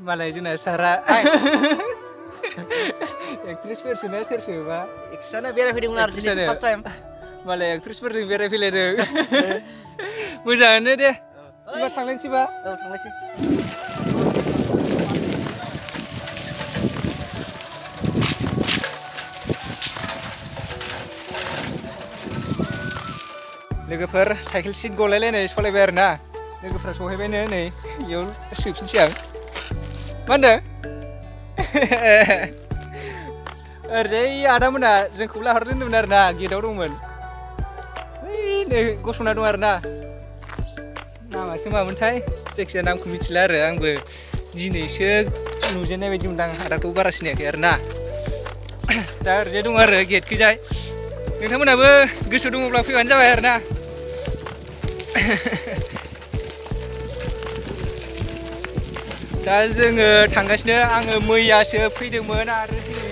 Malah जोंना सारा एक्ट्रिसफोरसोना सोरसोबा एक्सआनो बेरायफैदोंमोन आरो दिनै फार्स्ट टाइम मालाय एक्ट्रिसफोरजों बेरायफैलायदों मोजाङानो दे होनबा थांलायनोसैबा औ थांनोसै लोगोफोर साइकेल सिट गलायलायनाय सलायबाय आरो ना लोगोफ्रा सहैबायनो नै इयाव सोफिनसै आं मा होनदों ओरैजाय आदामोना जोंखौ लाहरनो होनदोंमोन आरो ना गेटआव दंमोन ओइ नै गसंना दं आरो ना नामासो मामोनथाय जायखिजाया नामखौ मिथिला आरो आंबो दिनैसो नुजेननाय बायदि मोनदां आदाखौ बारा सिनायाखै आरो ना दा ओरैजाय दं आरो गेटखैजाय नोंथांमोनाबो गोसो दङब्ला फैबानो जाबाय आरो ना दा जोङो थांगासिनो आङो मैयासो फैदोंमोन आरो दिनै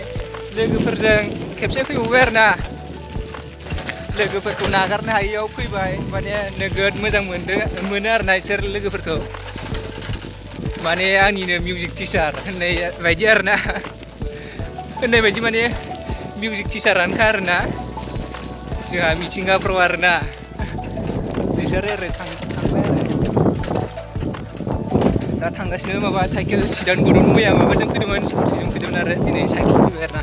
लोगोफोरजों खेबसे फैबावबाय आरो ना लोगोफोरखौ नागारनो हायियाव फैबाय माने नोगोद मोजां मोनो आरो ना बिसोर लोगोफोरखौ माने आंनिनो मिउजिक टिचार होननाय बायदि आरो ना होननाय बायदि माने मिउजिक टिचारानोखा आरो ना जोंहा मिथिंगाफ्राव आरो ना बिसोर ओरै थांबाय आरो दा थांगासिनो माबा साइकेल सिदान गुदुं मैया माबाजों फैदोंमोन स्कुटिजों फैदोंमोन आरो दिनै साइकेल फैबाय आरो ना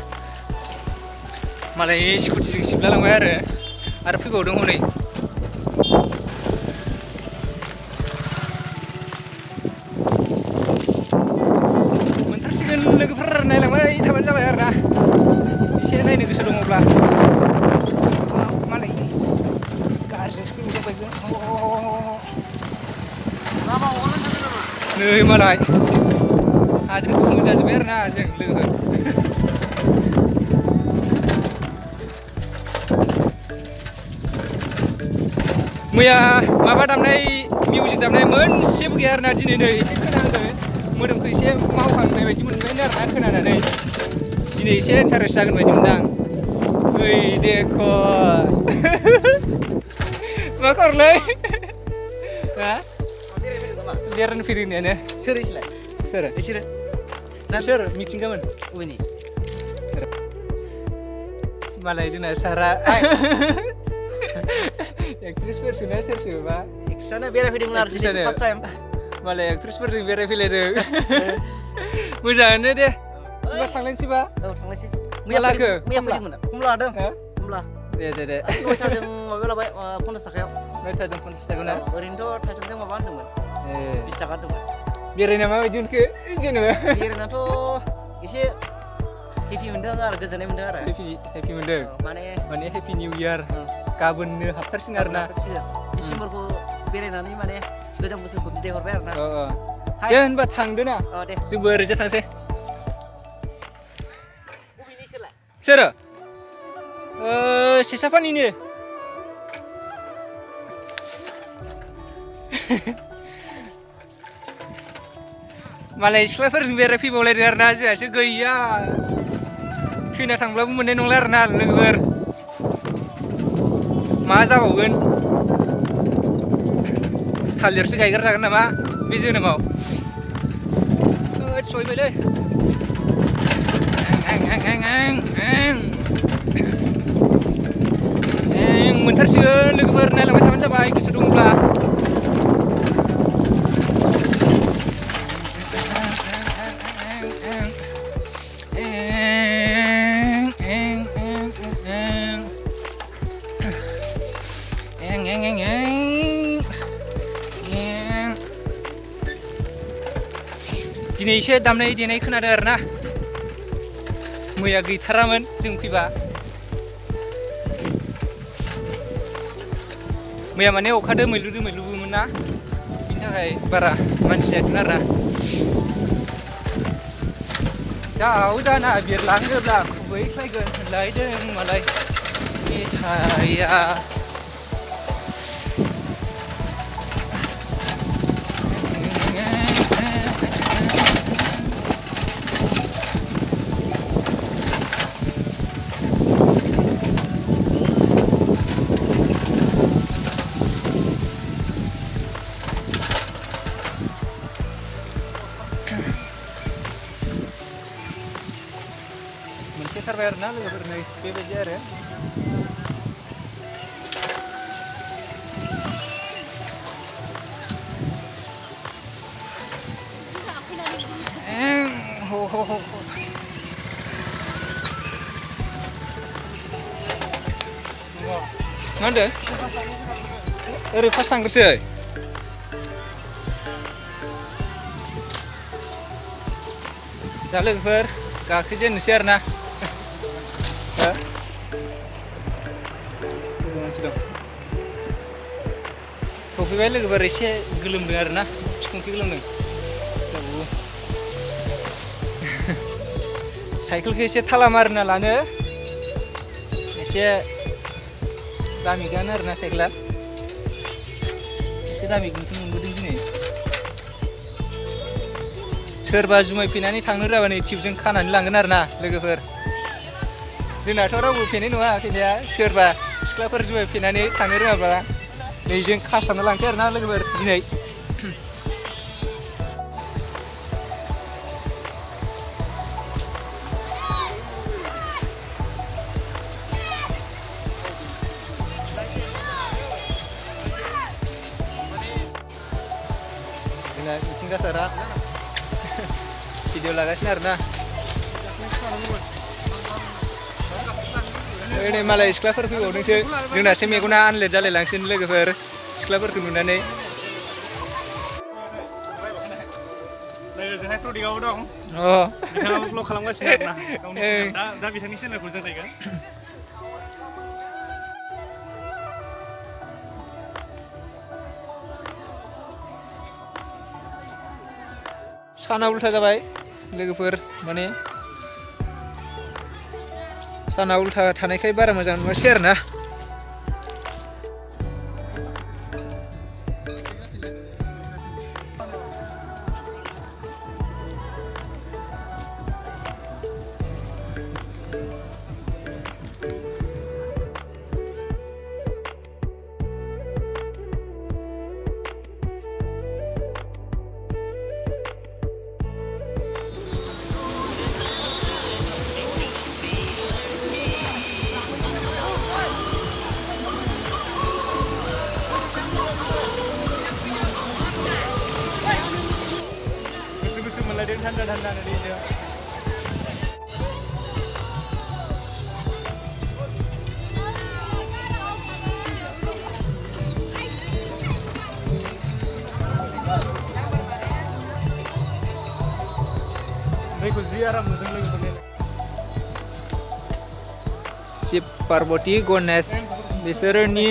मालाय स्कुटिजों सिबला लांबाय आरो फैबावदों हनै मोनथारसिगोन लोगोफोर नायलांबाय थाबानो जाबाय आरो ना एसे नायनो गोसो दङब्ला मालाय गारिजोंसो फैबाय नै मालाय हाद्रि गुफुं जाजोब्बाय आरो ना जों लोगोफोर मैया माबा दामनाय मिउजिक दामनाय मोनसेबो गैया आरो ना दिनै नै एसे खोनादों मोदोमखौ एसे मावखांनाय बायदि मोनबाय आरो ना खोनानानै दिनै एसे इन्टारेस्ट जागोन बायदि मोनदां ओइ देख मा खरलै हा बेरायनो फैदोंनियानो सोर इसलाय सोर बिसोरो सोर मिथिंगामोन अबेनि मालाय जोंना सारा एक्ट्रिसफोरसोना सोरसोबा एक्सआनो बेरायफैदोंमोन आरो दिनै फार्स्ट टाइम मालाय एक्ट्रिसफोरजों बेरायफैलायदों मोजाङानो दे होनबा थांलायनोसैबा औ थांनोसै मैया फैदोंमोन खमला लादों खमला दे 9थाजों माबायाव लाबाय 50 थाखायाव 9थाजों 50 थाखा ना ओरैनोथ' थाइथामजों माबा होनदोंमोन 20 थाखा होनदोंमोन बेरायना माबायदि मोनखो जेनेबा बेरायनाथ' एसे हेपि मोनदों आरो गोजोननाय मोनदों आरो हेपि मोनदों माने हेपि निउ इयार गाबोननो हाबथारसिगोन आरो ना डिसेम्बरखौ बेरायनानै माने गोजाम बोसोरखौ बिदाय हरबाय आरो ना दे होनबा थांदो ना दे जोंबो ओरैजा थांसै बबेनि सोरलाय सोर सेसाफानिनो मालाय सिख्लाफोरजों बेरायफैबावलायदों आरो ना जोंहासो गैया फैना थांब्लाबो मोननाय नंला आरो ना लोगोफोर मा जाबावगोन थालिरसो गायग्रा जागोन नामा बे जोनोमाव सहैबायलै मोनथारसिगोन लोगोफोर नायलांबाय थाबानो जाबाय गोसो दङब्ला दिनै एसे दामनाय देनाय खोनादों आरो ना मैया गैथारामोन जों फैबा मैया माने अखा दोमैलुबोमोन ना बिनि थाखाय बारा मानसि जायाखैमोन आरो ना दाउ जाना बिरलाङोब्ला खुबैख्लायगोन होनलायदों मालाय मेथाइया ओंखारबाय आरो ना लोगोफोर नै बेबायदि आरो मा होनदों ओरै फार्स्ट थांग्रोसै दा लोगोफोर गाखोजेननोसै आरो ना मानसि दं सफैबाय लोगोफोर एसे गोलोमदों आरो ना बिखुंखि गोलोमदों साइकेलखौ एसे थाला मारिना लानो एसे दामिगानो आरो ना साइकेला एसे दामिखौ मोनबोदों दिनै सोरबा जुमाय फेनानै थांनो रोङाबा नै टिपजों खानानै लांगोन आरो ना लोगोफोर जोंनाथ' रावबो फेनाय नङा फेनाया सोरबा सिख्लाफोर जुमाय फेनानै थांनो रोङाबा नै जों खासथाबना लांसै आरो ना लोगोफोर दिनै जोंना मिथिंगासारा भिडिअ लागासिनो आरो ना नै मालाय सिख्लाफोर फैबावदोंसो जोंनासो मेगना आनलेट जालायलांसिगोन लोगोफोर सिख्लाफोरखौ नुनानै लोगोजोंहाय प्रडिगावबो दं बिथाङाबो ब्लग खालामगासिनो आरोना गावनि दा बिथांनि चेनेलखौ जों नायगोन साना उल्था जाबाय लोगोफोर माने साना उल्था थानायखाय बारा मोजां नुवासै आरो ना गुसु मोनलायदों थान्दा दैजों दैखौ जि आराम नुदों लोगोफोरनि शिव पार्वती गणेश बिसोरनि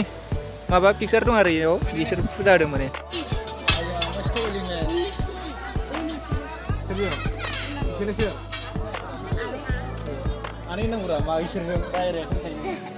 माबा पिक्सार दं आरो इयाव बिसोर फुजा होदों माने आनै नांगौरा मा इसोरजों डाइरेक्ट